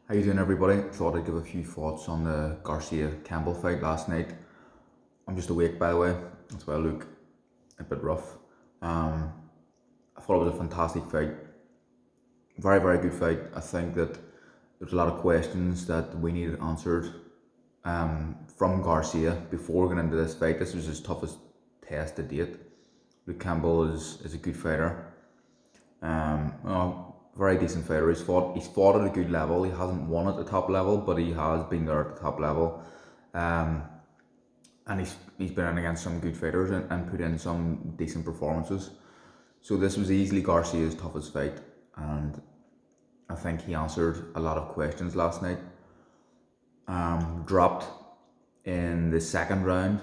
How you doing, everybody? Thought I'd give a few thoughts on the Garcia Campbell fight last night. I'm just awake, by the way. That's why I look a bit rough. Um, I thought it was a fantastic fight. Very, very good fight. I think that there's a lot of questions that we needed answered from Garcia before going into this fight. This was his toughest test to date. Luke Campbell is a good fighter. Very decent fighter. He's fought at a good level. He hasn't won at the top level, but he has been there at the top level. And he's been in against some good fighters and put in some decent performances. So this was easily Garcia's toughest fight, and I think he answered a lot of questions last night. Dropped in the second round.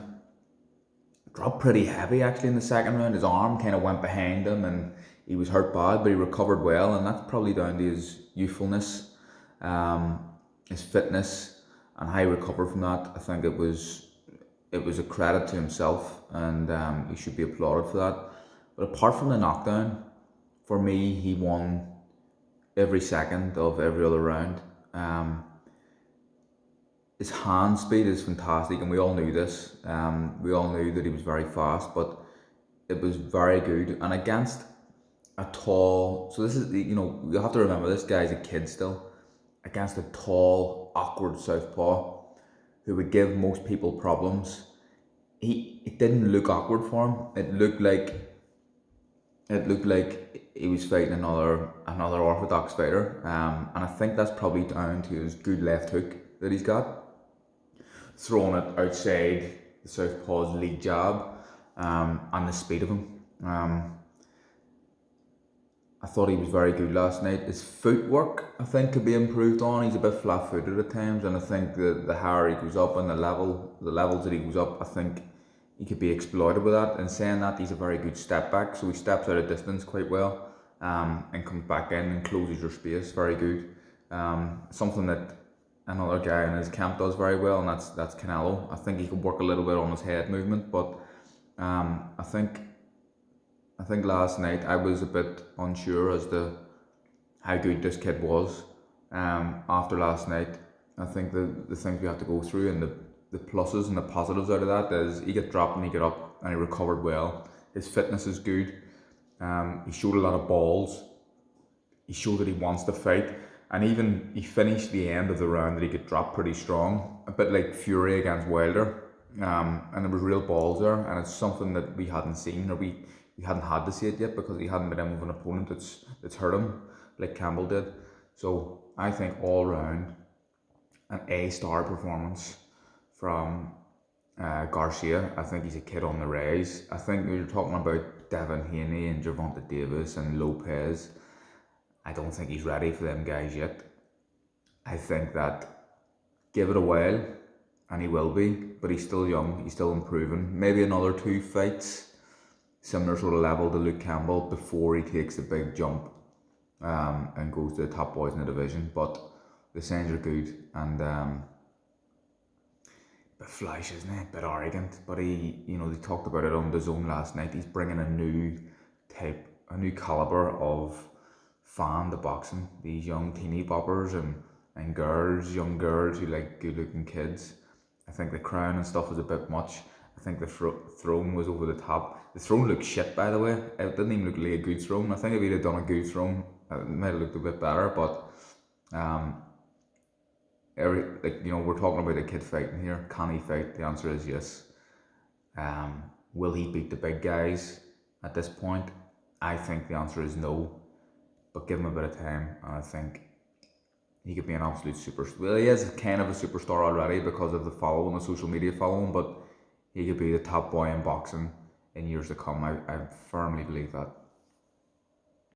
Dropped pretty heavy actually in the second round. His arm kind of went behind him and he was hurt bad, but he recovered well, and that's probably down to his youthfulness, his fitness, and how he recovered from that. I think it was a credit to himself, and he should be applauded for that. But apart from the knockdown, for me, he won every second of every other round. His hand speed is fantastic, and we all knew this. We all knew that he was very fast, but it was very good. And against a tall, so this is, you have to remember this guy's a kid still, against a tall, awkward southpaw who would give most people problems. It didn't look awkward for him. It looked like he was fighting another orthodox fighter. And I think that's probably down to his good left hook that he's got, throwing it outside the southpaw's lead jab, and the speed of him. I thought he was very good last night. His footwork, I think, could be improved on. He's a bit flat-footed at times, and I think the higher he goes up and the levels that he goes up, I think he could be exploited with that. And saying that, he's a very good step back, so he steps out of distance quite well, and comes back in and closes your space. Very good. Something that another guy in his camp does very well, and that's Canelo. I think he could work a little bit on his head movement, but I think last night I was a bit unsure as to how good this kid was. After last night, I think the things we have to go through and the pluses and the positives out of that is he got dropped and he got up and he recovered well. His fitness is good. He showed a lot of balls. He showed that he wants to fight. And even he finished the end of the round that he got dropped pretty strong, a bit like Fury against Wilder. And there was real balls there, and it's something that we hadn't seen, or we hadn't had to see it yet, because he hadn't been in with an opponent that's hurt him like Campbell did. So I think all round an A-star performance from Garcia. I think he's a kid on the rise. I think when you're talking about Devin Haney and Gervonta Davis and Lopez, I don't think he's ready for them guys yet. I think that give it a while and he will be, but he's still young, he's still improving. Maybe another 2 fights, similar sort of level to Luke Campbell, before he takes the big jump and goes to the top boys in the division. But the signs are good, and a bit flash, isn't he? A bit arrogant, but they talked about it on the Zone last night. He's bringing a new caliber of fan to boxing. These young teeny boppers and young girls who like good looking kids. I think the crown and stuff was a bit much. I think the throne was over the top. The throne looked shit, by the way. It didn't even look like a good throne. I think if he'd have done a good throne, it might have looked a bit better. But we're talking about a kid fighting here. Can he fight? The answer is yes. Will he beat the big guys at this point? I think the answer is no. But give him a bit of time, and I think he could be an absolute superstar. Well, he is kind of a superstar already because of the following, the social media following, but he could be the top boy in boxing in years to come. I firmly believe that.